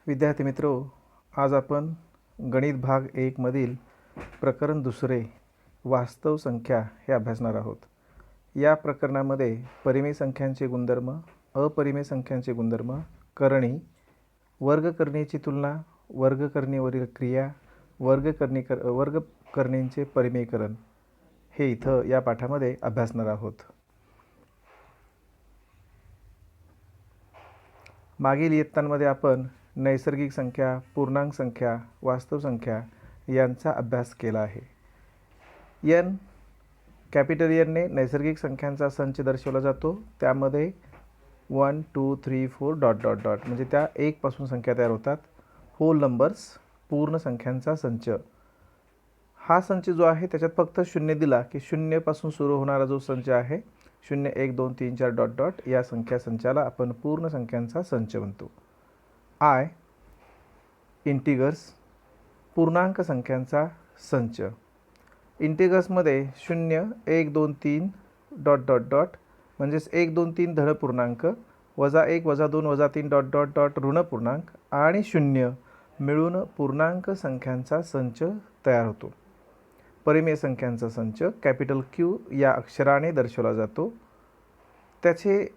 विद्यार्थी मित्रो, आज आपण गणित भाग 1 मधील प्रकरण दुसरे वास्तव संख्या हे अभ्यासणार आहोत. या प्रकरणामध्ये परिमेय संख्यांचे गुणधर्म, अपरिमेय संख्यांचे गुणधर्म, करणी, वर्गकरणीची तुलना, वर्गकरणीवरील क्रिया, वर्गकरणींचे परिमेयकरण हे इथं या पाठामध्ये अभ्यासणार आहोत. मागील इयत्तांमध्ये आपण नैसर्गिक संख्या, पूर्णांक संख्या, वास्तव संख्या यांचा अभ्यास केला आहे. कॅपिटल एनने नैसर्गिक संख्यांचा संच दर्शवला जातो. त्यामध्ये 1 2 3 4 डॉट डॉट डॉट म्हणजे त्या 1 पासून संख्या तयार होतात. होल नंबर्स पूर्ण संख्यांचा संच. हा संच जो आहे त्याच्यात फक्त 0 दिला की 0 पासून सुरू होणारा जो संच आहे 0 1 2 3 4 डॉट डॉट या संख्या संचाला आपण पूर्ण संख्यांचा संच म्हणतो. इंटिगर्स पूर्णांक संख्यांचा संच. इंटिगर्समध्ये 0 1 2 3 डॉट डॉट डॉट म्हणजेच 1 2 3 धन पूर्णांक, -1 -2 -3 डॉट डॉट डॉट ऋण पूर्णांक आणि 0 मिळून पूर्णांक संख्यांचा संच तयार होतो. परिमेय संख्यांचा संच कॅपिटल क्यू या अक्षराने दर्शवला जातो. त्याचे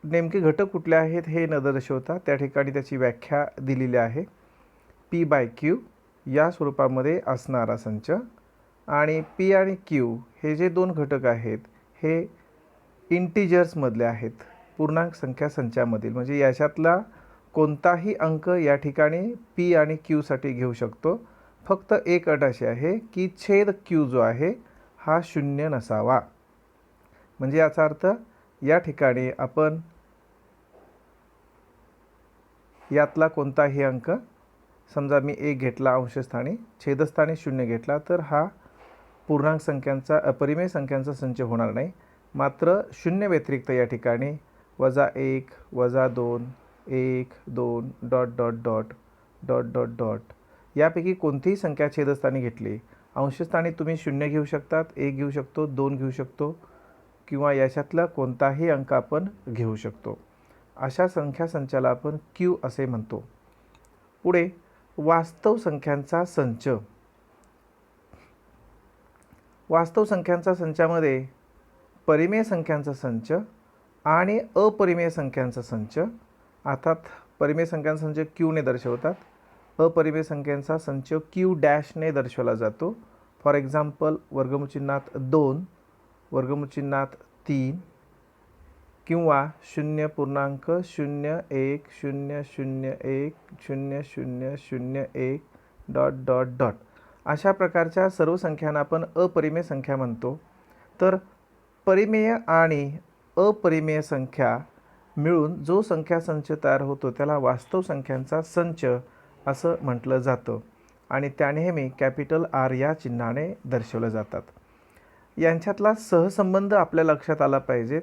नेमके घटक कुठले आहेत हे न दर्शवता त्या ठिकाणी त्याची व्याख्या दिलेली आहे. P/Q या स्वरूपामध्ये असणारा संच आणि P आणि Q हे जे दोन घटक आहेत हे इंटिजर्समधले आहेत, पूर्णांक संख्या संचामधील. म्हणजे याच्यातला कोणताही अंक या ठिकाणी P आणि Qसाठी घेऊ शकतो. फक्त एक अट अशी आहे की छेद Q जो आहे हा 0 नसावा. म्हणजे याचा अर्थ या ठिकाणी आपण यातला कोणताही अंक, समजा मी 1 घेतला अंशस्थानी, छेदस्थानी 0 घेतला, तर हा पूर्णांक संख्यांचा अपरिमेय संख्यांचा संच होणार नाही. मात्र 0 व्यतिरिक्त या ठिकाणी -1 -2 1 2 dot dot dot dot dot dot यापैकी कोणतीही संख्या छेदस्थानी घेतली, अंशस्थानी तुम्ही 0 घेऊ शकतात, 1 घेऊ शकतो, 2 घेऊ शकतो किंवा याच्यातला कोणताही अंक आपण घेऊ शकतो. अशा संख्या संचाला आपण Q असे म्हणतो. पुढे वास्तव संख्यांचा संच. वास्तव संख्यांचा संचामध्ये परिमेय संख्यांचा संच आणि अपरिमेय संख्यांचा संच. अर्थात परिमेय संख्यांचा संच Q ने दर्शवतात, अपरिमेय संख्यांचा संच Q' ने दर्शवला जातो. फॉर एक्झाम्पल वर्गमुचिन्हात 2, वर्गमुचिन्हात 3 किंवा 0.01001 0001 डॉट डॉट डॉट अशा प्रकारच्या सर्व संख्यांना आपण अपरिमेय संख्या म्हणतो. तर परिमेय आणि अपरिमेय संख्या मिळून जो संख्या संच तयार होतो त्याला वास्तव संख्यांचा संच असं म्हटलं जातं आणि त्या नेहमी कॅपिटल R या चिन्हाने दर्शवल्या जातात. यांच्यातला सहसंबंध आपल्या लक्षात आला पाहिजेत.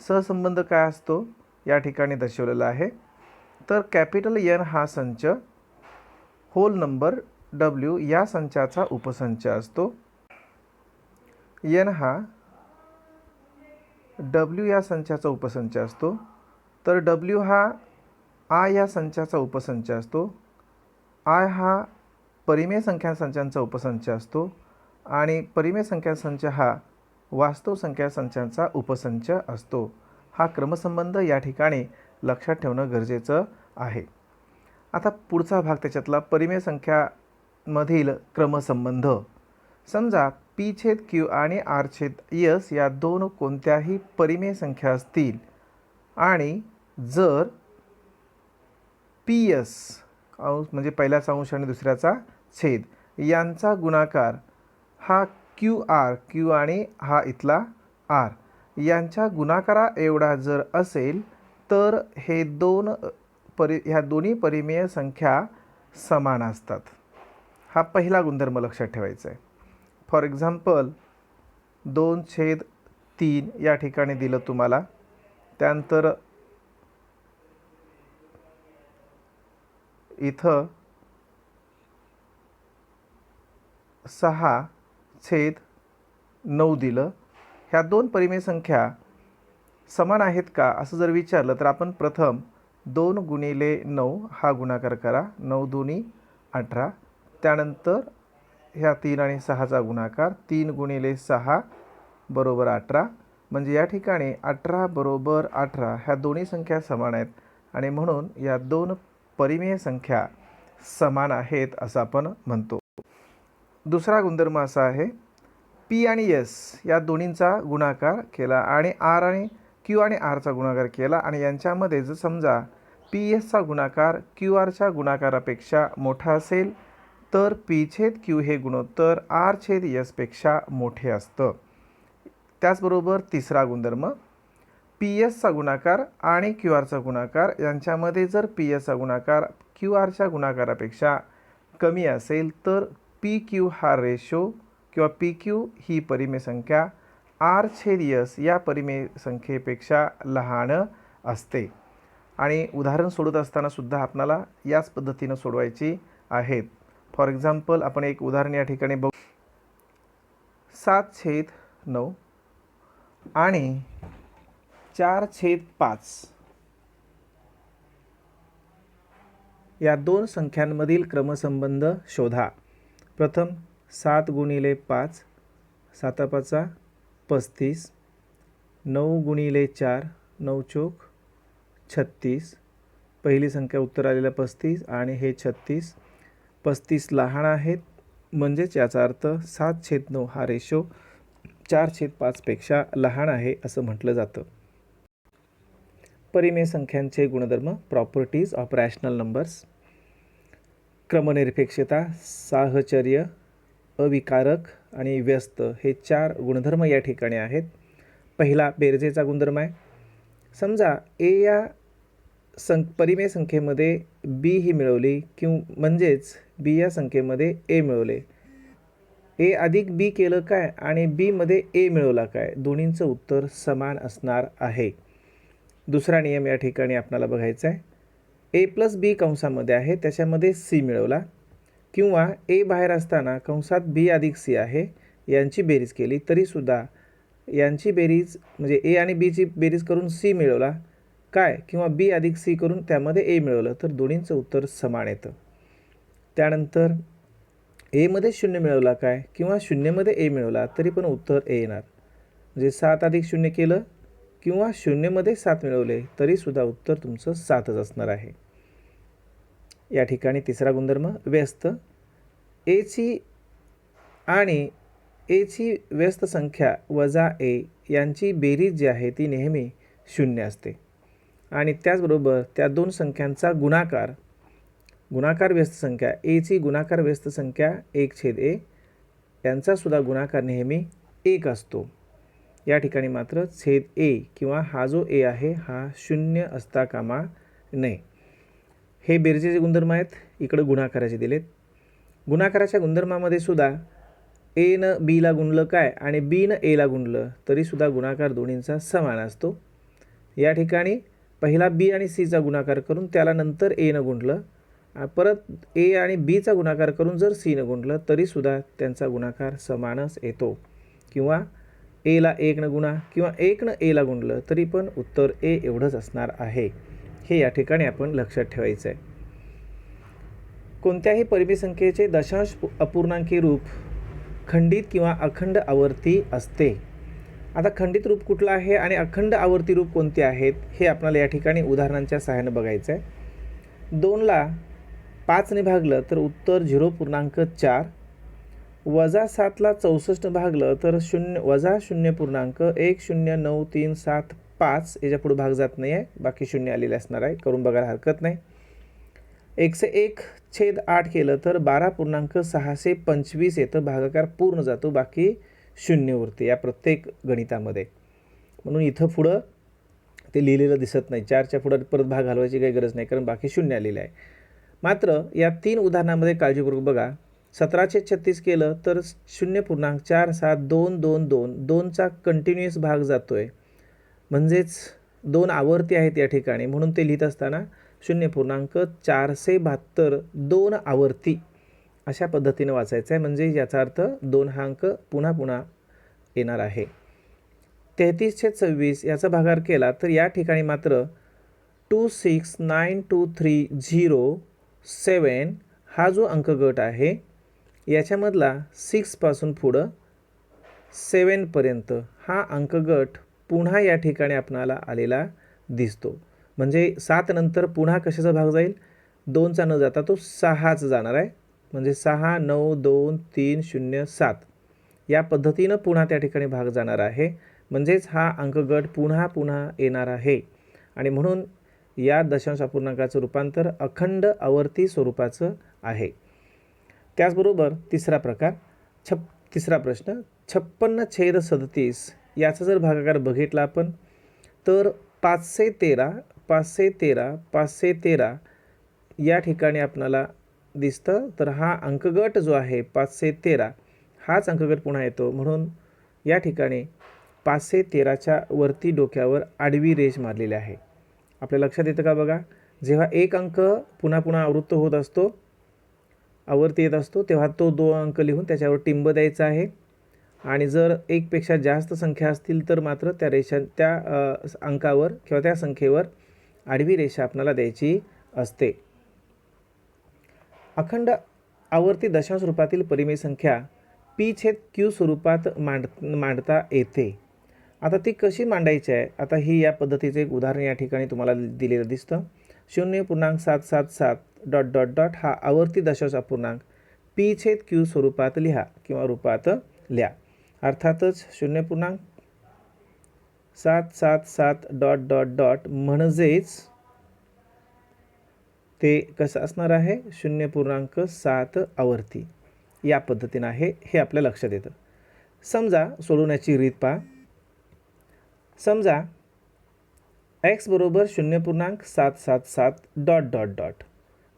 सहसंबंध काय असतो या ठिकाणी दर्शवलेला आहे. तर कॅपिटल N हा संच होल नंबर W या संचाचा उपसंच असतो. N हा W या संचाचा उपसंच असतो. तर W हा I या संचाचा उपसंच असतो. I हा परिमेय संख्या संचांचा उपसंच असतो आणि परिमेय संख्या संच हा वास्तव संख्या संचांचा उपसंच असतो. हा क्रमसंबंध या ठिकाणी लक्षात ठेवणं गरजेचं आहे. आता पुढचा भाग त्याच्यातला परिमेय संख्यामधील क्रमसंबंध. समजा P/Q आणि R/S या दोन कोणत्याही परिमेय संख्या असतील आणि जर PS म्हणजे पहिल्याचा अंश आणि दुसऱ्याचा छेद यांचा गुणाकार हा QR, Q आणि हा इथला R यांच्या गुणाकारा एवढा जर असेल तर हे ह्या दोन्ही परिमेय संख्या समान असतात. हा पहिला गुणधर्म लक्षात ठेवायचा आहे. फॉर एक्झाम्पल 2/3 या ठिकाणी दिलं तुम्हाला. त्यानंतर इथं 6/9 दिलं. ह्या दोन परिमेय संख्या समान आहेत का असं जर विचारलं तर आपण प्रथम 2 गुणिले 9 हा गुणाकार करा, 9 दुनी 18. त्यानंतर ह्या 3 आणि 6चा गुणाकार, 3 गुणिले 6 बरोबर 18. म्हणजे या ठिकाणी 18 बरोबर 18 ह्या दोन्ही संख्या समान आहेत आणि म्हणून या दोन परिमेय संख्या समान आहेत असं आपण म्हणतो. दुसरा गुणधर्म असा आहे, पी आणि एस या दोन्हींचा गुणाकार केला आणि आर आणि क्यू आणि आरचा गुणाकार केला आणि यांच्यामध्ये जर समजा पी एसचा गुणाकार क्यू आरच्या गुणाकारापेक्षा मोठा असेल तर पी छेद क्यू हे गुणोत्तर आर छेद एसपेक्षा मोठे असतं. त्याचबरोबर तिसरा गुणधर्म, पी एसचा गुणाकार आणि क्यू आरचा गुणाकार यांच्यामध्ये जर पी एसचा गुणाकार क्यू आरच्या गुणाकारापेक्षा कमी असेल तर पी क्यू हा रेशो किंवा पी क्यू ही परिमेय संख्या आर छेद एस या परिमेय संख्येपेक्षा लहान असते. आणि उदाहरण सोडत असताना सुद्धा आपल्याला याच पद्धतीनं सोडवायची आहेत. फॉर एक्झाम्पल आपण एक उदाहरण या ठिकाणी बघू. 7/9 आणि 4/5 या दोन संख्यांमधील क्रमसंबंध शोधा. प्रथम 7 गुणिले 5, 7×5 35, 9 गुणिले 4, 9 चोक 36. पहिली संख्या उत्तर आलेलं 35 आणि हे 36. 35 लहान आहेत म्हणजेच याचा अर्थ 7/9 हा रेशो 4/5 पेक्षा लहान आहे असं म्हटलं जातं. परिमेय संख्यांचे गुणधर्म, प्रॉपर्टीज ऑफ रॅशनल नंबर्स. क्रमनिरपेक्षता, साहचर्य, अविकारक आणि व्यस्त हे 4 गुणधर्म या ठिकाणी आहेत. पहिला बेरजेचा गुणधर्म आहे. समजा ए या परिमेय संख्येमध्ये बी ही मिळवली म्हणजेच बी या संख्येमध्ये ए मिळवले. ए अधिक बी केलं काय आणि बी मध्ये ए मिळवला काय, दोन्हींचं उत्तर समान असणार आहे. दुसरा नियम या ठिकाणी आपल्याला बघायचा आहे. ए प्लस बी कंसामध्ये आहे त्याच्यामध्ये सी मिळवला किंवा ए बाहेर असताना कंसात बी अधिक सी आहे यांची बेरीज केली तरीसुद्धा यांची बेरीज म्हणजे ए आणि बीची बेरीज करून सी मिळवला काय किंवा बी अधिक सी करून त्यामध्ये ए मिळवलं तर दोन्हींचं उत्तर समान येतं. त्यानंतर एमध्ये 0 मिळवला काय किंवा 0मध्ये ए मिळवला तरी पण उत्तर ए येणार. म्हणजे 7 अधिक 0 केलं किंवा 0मध्ये 7 मिळवले तरीसुद्धा उत्तर तुमचं 7च असणार आहे. या ठिकाणी तिसरा गुणधर्म व्यस्त. एची आणि एची व्यस्त संख्या वजा ए यांची बेरीज जी आहे ती नेहमी 0 असते आणि त्याचबरोबर त्या दोन संख्यांचा गुणाकार व्यस्त संख्या एची गुणाकार व्यस्त संख्या 1/ए यांचासुद्धा गुणाकार नेहमी 1 असतो. या ठिकाणी मात्र छेद ए किंवा हा जो ए आहे हा 0 असता कामा नये. हे बेरजेचे गुणधर्म आहेत. इकडं गुणाकाराचे दिलेत. गुणाकाराच्या गुणधर्मामध्ये सुद्धा एनं बीला गुणलं काय आणि बीनं एला गुणलं तरीसुद्धा गुणाकार दोन्हींचा समान असतो. या ठिकाणी पहिला बी आणि सीचा गुणाकार करून त्याला नंतर एनं गुणलं, परत ए आणि बीचा गुणाकार करून जर सीनं गुणलं तरीसुद्धा त्यांचा गुणाकार समानच येतो. किंवा एला 1नं गुणा किंवा 1नं एला गुणलं तरी पण उत्तर ए एवढंच असणार आहे. हे या ठिकाणी आपण लक्षात ठेवायचं आहे. कोणत्याही परिमेय संख्येचे दशांश अपूर्णांकी रूप खंडित किंवा अखंड आवर्ती असते. आता खंडित रूप कुठलं आहे आणि अखंड आवर्ती रूप कोणते आहेत हे आपल्याला या ठिकाणी उदाहरणांच्या सहाय्याने बघायचं आहे. 2ला 5ने भागलं तर उत्तर 0.4, वजा 7ला 64 भागलं तर वजा 0.109375 याच्या पुढे भाग जात नाही आहे, बाकी 0 आलेले असणार आहे, करून बघायला हरकत नाही. 101/8 केलं तर 12.625 येतं, भागाकार पूर्ण जातो, बाकी 0 उरते या प्रत्येक गणितामध्ये. म्हणून इथं पुढं ते लिहिलेलं दिसत नाही. 4च्या पुढं परत भाग घालवायची काही गरज नाही कारण बाकी 0 आलेलं आहे. मात्र या 3 उदाहरणामध्ये काळजीपूर्वक बघा. 17/36 केलं तर 0.47222 2चा कंटिन्युअस भाग जातोय म्हणजेच 2 आवर्ती आहेत या ठिकाणी, म्हणून ते लिहित असताना 0.472 2 आवर्ती अशा पद्धतीने वाचायचं आहे. म्हणजे याचा अर्थ 2 हा अंक पुन्हा पुन्हा येणार आहे. 33/26 याचा भागाकार केला तर या ठिकाणी मात्र 269230 हा जो अंकगट आहे याच्यामधला 6 पासून पुढं 7 पर्यंत हा अंकगट पुन्हा या ठिकाणी आपणाला आलेला दिसतो. म्हणजे 7 नंतर पुन्हा कशाचा भाग जाईल, 2चा न जाता तो 6च जाणार आहे. म्हणजे 6 9 2 3 0 7 या पद्धतीनं पुन्हा त्या ठिकाणी भाग जाणार आहे. म्हणजेच हा अंकगट पुन्हा पुन्हा येणार आहे आणि म्हणून या दशांश अपूर्णांकाचं रूपांतर अखंड आवर्ती स्वरूपाचं आहे. त्याचबरोबर तिसरा प्रश्न 56/37 याचा जर भागाकार बघितला आपण तर 513 या ठिकाणी आपणाला दिसतं. तर हा अंकगट जो आहे 513 हाच अंकगट पुन्हा येतो. म्हणून या ठिकाणी 513च्या वरती डोक्यावर आडवी रेष मारलेली आहे. आपल्या लक्षात येतं का बघा, जेव्हा एक अंक पुन्हा पुन्हा आवृत्त होत असतो, आवर्ती येत असतो, तेव्हा तो 2 अंक लिहून त्याच्यावर टिंब द्यायचा आहे. आणि जर एकपेक्षा जास्त संख्या असतील तर मात्र त्या अंकावर किंवा त्या संख्येवर आडवी रेषा आपल्याला द्यायची असते. अखंड आवर्ती दशांश रूपातील परिमेय संख्या P/Q स्वरूपात मांडता येते. आता ती कशी मांडायची आहे, आता ही या पद्धतीचे एक उदाहरण या ठिकाणी तुम्हाला दिलेलं दिसतं. 0.777 ... हा आवर्ती दशांश अपूर्णांक P/Q स्वरूपात लिहा किंवा रूपात लिहा. अर्थातच 0.777 म्हणजेच ते कसं असणार आहे, 0.7 आवर्ती या पद्धतीनं आहे, हे आपल्या लक्षात येतं. समजा सोडवण्याची रीत पहा. समजा x बरोबर 0.777 ...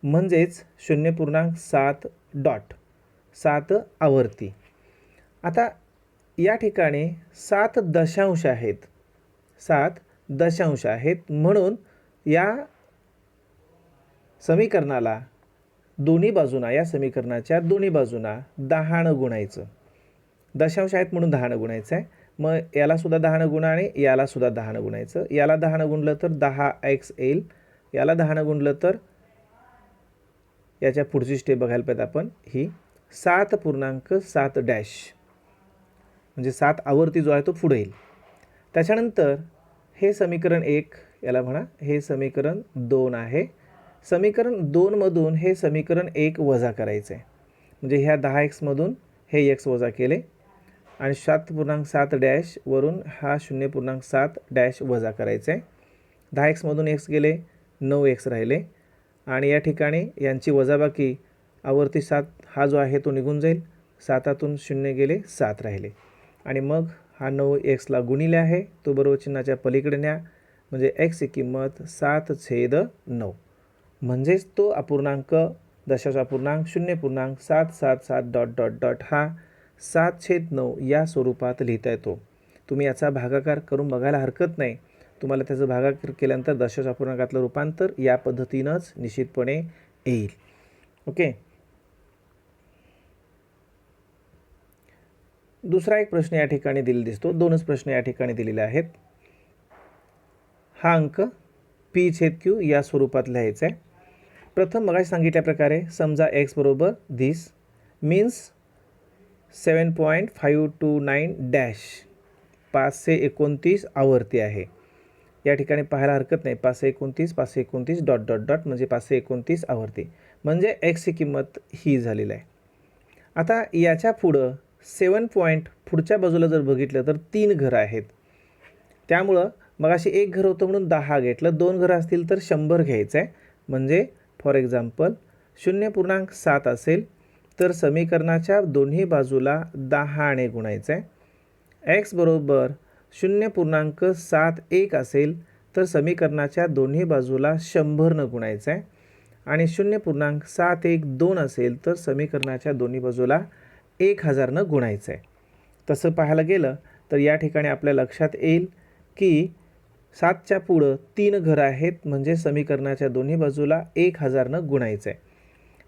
म्हणजेच 0.7 आवर्ती. आता या ठिकाणी 7 दशांश आहेत म्हणून या समीकरणाला दोन्ही बाजूंना, या समीकरणाच्या दोन्ही बाजूंना 10 ने गुणायचं. दशांश आहेत म्हणून 10 ने गुणायचं आहे. मग याला सुद्धा 10 ने गुणा आणि याला सुद्धा 10 ने गुणायचं. याला 10 ने गुणलं तर 10x येईल, याला 10 ने गुणलं तर याच्या पुढची स्टेप बघायला पाहिजे आपण, ही 7.7 म्हणजे 7 आवर्ती जो आहे तो पुढे येईल. त्याच्यानंतर हे समीकरण 1 याला म्हणा, हे समीकरण 2 आहे. समीकरण 2 मधून हे समीकरण 1 वजा करायचं आहे. म्हणजे ह्या 10x मधून हे x वजा केले आणि 7.7 वरून हा 0.7 वजा करायचं आहे. 10x मधून x गेले, 9x राहिले आणि या ठिकाणी यांची वजाबाकी आवर्ती 7 हा जो आहे तो निघून जाईल. 7तून 0 गेले, 7 राहिले आणि मग हा 9x ला गुणिले आहे, तो बरोबर चिन्हाच्या पलीकडे न्या. म्हणजे x ची किंमत 7/9. म्हणजेच तो अपूर्णांक दशांश अपूर्णांक 0.777 हा 7/9 या स्वरूपात लिहिता येतो. तुम्ही याचा भागाकार करून बघायला हरकत नाही. तुम्हाला त्याचं भागाकार केल्यानंतर दशांश अपूर्णांकातलं रूपांतर या पद्धतीनंच निश्चितपणे येईल. ओके. दुसरा एक प्रश्न या ठिकाणी दिलेला दिसतो. 2च प्रश्न या ठिकाणी दिलेले आहेत. हा अंक P/Q या स्वरूपात लिहायचा आहे. प्रथम मगाशी सांगितल्या प्रकारे समजा x बरोबर this means 7.529 529 आवर्ती आहे. या ठिकाणी पाहायला हरकत नाही, 529 ... म्हणजे 529 आवर्ती, म्हणजे x ची किंमत ही झालेली आहे. आता याच्या पुढं 7 पॉईंट पुढच्या बाजूला जर बघितलं तर 3 घरं आहेत. त्यामुळं मगाशी एक घर होतं म्हणून 10 घेतलं, 2 घरं असतील तर 100 घ्यायचं आहे. म्हणजे फॉर एक्झाम्पल 0.7 असेल तर समीकरणाच्या दोन्ही बाजूला 10 ने गुणायचं आहे. x बरोबर 0.71 असेल तर समीकरणाच्या दोन्ही बाजूला 100 ने गुणायचं आहे आणि 0.712 असेल तर समीकरणाच्या दोन्ही बाजूला 1000 ने गुणायचं आहे. तसं पाहायला गेलं तर या ठिकाणी आपल्या लक्षात येईल की 7च्या पुढं 3 घरं आहेत, म्हणजे समीकरणाच्या दोन्ही बाजूला 1000 ने गुणायचं आहे.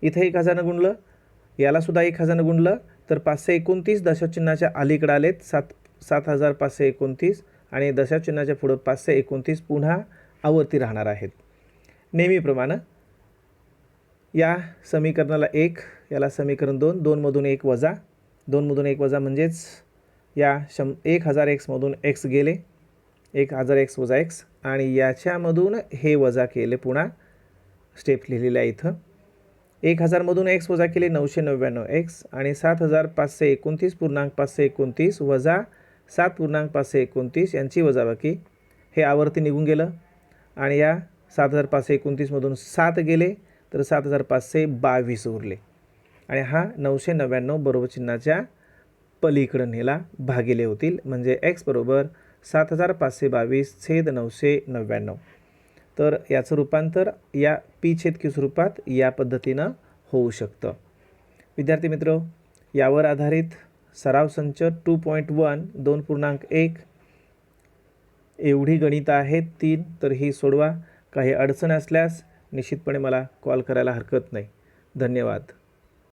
इथे 1000 ने गुणलं, याला सुद्धा 1000 ने गुणलं तर 529 दशचिन्हाच्या अलीकडे आलेत 7529 आणि दशचिन्हाच्या पुढं 529 पुन्हा आवर्ती राहणार आहेत. नेहमीप्रमाणे या समीकरणाला 1, याला समीकरण 2, 2मधून 1 वजा, 2मधून 1 वजा म्हणजेच या 1000x मधून x गेले, 1000x वजा x, आणि याच्यामधून हे वजा केले, पुन्हा स्टेप लिहिलेलं आहे इथं. 1000मधून x वजा केले 999x, आणि 7529.529 वजा 7.529 यांची वजाबाकी, हे आवर्ती निघून गेलं, आणि या 7529मधून 7 गेले तर 7522 उरले, आणि हा 999 बरोबर चिन्हाच्या पलीकडं नेला, भागिले होतील, म्हणजे x बरोबर 7522/999. तर याचं रूपांतर या p/q स्वरूपात या पद्धतीनं होऊ शकतं. विद्यार्थी मित्र, यावर आधारित सराव संच 2.1 2.1 एवढी गणितं आहेत 3, तर ही सोडवा. काही अडचण असल्यास निश्चितपणे मला कॉल करायला हरकत नाही. धन्यवाद.